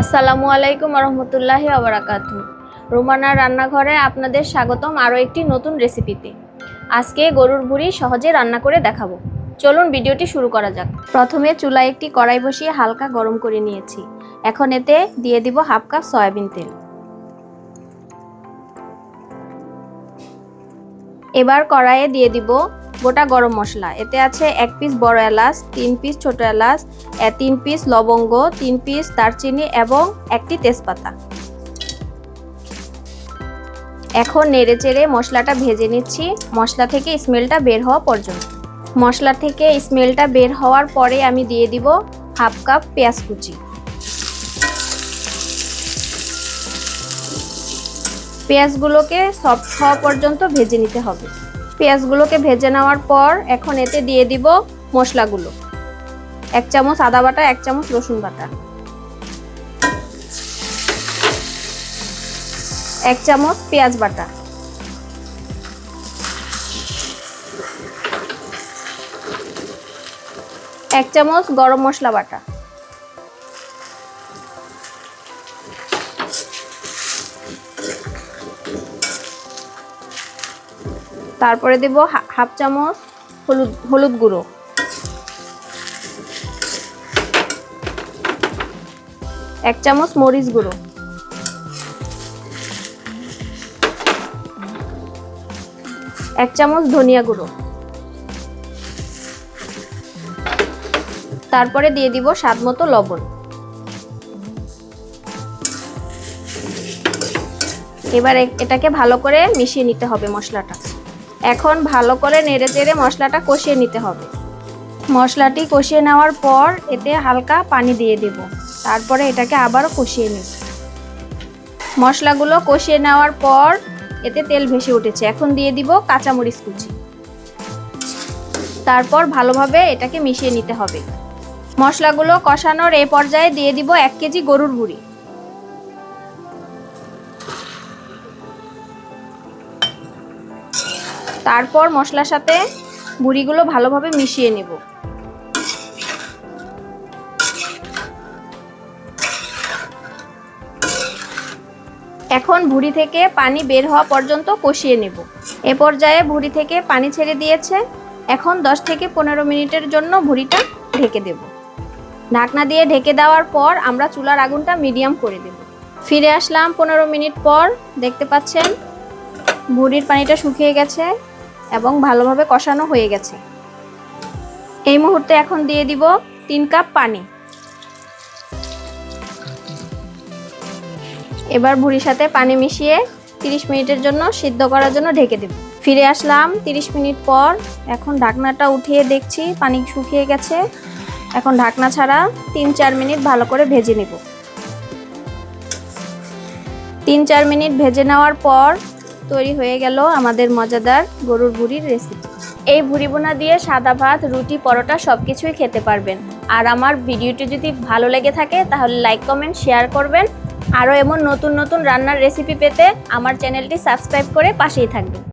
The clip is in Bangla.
আসসালামু আলাইকুম রহমতুল্লাহি ওয়া বারাকাতুহু। রুমানার রান্নাঘরে আপনাদের স্বাগতম আরও একটি নতুন রেসিপিতে। আজকে গরুর ভুঁড়ি সহজে রান্না করে দেখাবো। চলুন ভিডিওটি শুরু করা যাক। প্রথমে চুলায় একটি কড়াই বসিয়ে হালকা গরম করে নিয়েছি। এখন এতে দিয়ে দিব হাফ কাপ সয়াবিন তেল। এবার কড়াইয়ে দিয়ে দিব গোটা গরম মশলা। এতে আছে 1 পিস বড় এলাচ, 3 পিস ছোট এলাচ, 3 পিস লবঙ্গ, 3 পিস দারচিনি এবং একটি তেজপাতা। এখন নেড়েচেড়ে মশলাটা ভেজে নিচ্ছি মশলা থেকে স্মেলটা বের হওয়া পর্যন্ত। মশলা থেকে স্মেলটা বের হওয়ার পরে আমি দিয়ে দিব হাফ কাপ পেঁয়াজ কুচি। পেঁয়াজগুলোকে সফট হওয়া পর্যন্ত ভেজে নিতে হবে। পেঁয়াজগুলোকে ভেজে নেওয়ার পর এখন এতে দিয়ে দিব মশলাগুলো। 1 চামচ আদা বাটা, 1 চামচ রসুন বাটা, 1 চামচ পেঁয়াজ বাটা, 1 চামচ গরম মশলা বাটা, তারপরে দেব হাফ চামচ হলুদ গুঁড়ো, 1 চামচ মরিচ গুঁড়ো, 1 চামচ ধনিয়া গুঁড়ো, তারপরে দিয়ে দিব স্বাদমতো লবণ। এবার এটাকে ভালো করে মিশিয়ে নিতে হবে মশলাটা। এখন ভালো করে নেড়েচেড়ে মশলাটা কষিয়ে নিতে হবে। মশলাটি কষিয়ে নেওয়ার পর এতে হালকা পানি দিয়ে দেব। তারপরে এটাকে আবারও কষিয়ে নেব। মশলাগুলো কষিয়ে নেওয়ার পর এতে তেল ভেসে উঠেছে। এখন দিয়ে দিব কাঁচামরিচ কুচি। তারপর ভালোভাবে এটাকে মিশিয়ে নিতে হবে। মশলাগুলো কষানোর এই পর্যায়ে দিয়ে দিব 1 কেজি গরুর ভুঁড়ি। তারপর মশলার সাথে ভুঁড়িগুলো ভালোভাবে মিশিয়ে নেব। এখন ভুঁড়ি থেকে পানি বের হওয়া পর্যন্ত কষিয়ে নেব। এ পর্যায়ে ভুঁড়ি থেকে পানি ছেড়ে দিয়েছে। এখন 10 থেকে 15 মিনিটের জন্য ভুঁড়িটা ঢেকে দেব। ঢাকনা দিয়ে ঢেকে দেওয়ার পর আমরা চুলার আগুনটা মিডিয়াম করে দেব। ফিরে আসলাম 15 মিনিট পর। দেখতে পাচ্ছেন ভুঁড়ির পানিটা শুকিয়ে গেছে এবং ভালোভাবে কষানো হয়ে গেছে। এই মুহূর্তে এখন দিয়ে দিব 3 কাপ পানি। এবার ভুঁড়ির সাথে পানি মিশিয়ে 30 মিনিটের জন্য সিদ্ধ করার জন্য ঢেকে দেব। ফিরে আসলাম 30 মিনিট পর। এখন ঢাকনাটা উঠিয়ে দেখছি পানি শুকিয়ে গেছে। এখন ঢাকনা ছাড়া 3-4 মিনিট ভালো করে ভেজে নেব। 3-4 মিনিট ভেজে নেওয়ার পর তৈরি হয়ে গেল আমাদের মজাদার গরুর ভুঁড়ির রেসিপি। এই ভুঁড়ি বোনা দিয়ে সাদা ভাত, রুটি, পরোটা সবকিছুই খেতে পারবেন। আর আমার ভিডিওটি যদি ভালো লেগে থাকে তাহলে লাইক, কমেন্ট, শেয়ার করবেন। আরও এমন নতুন নতুন রান্নার রেসিপি পেতে আমার চ্যানেলটি সাবস্ক্রাইব করে পাশেই থাকবেন।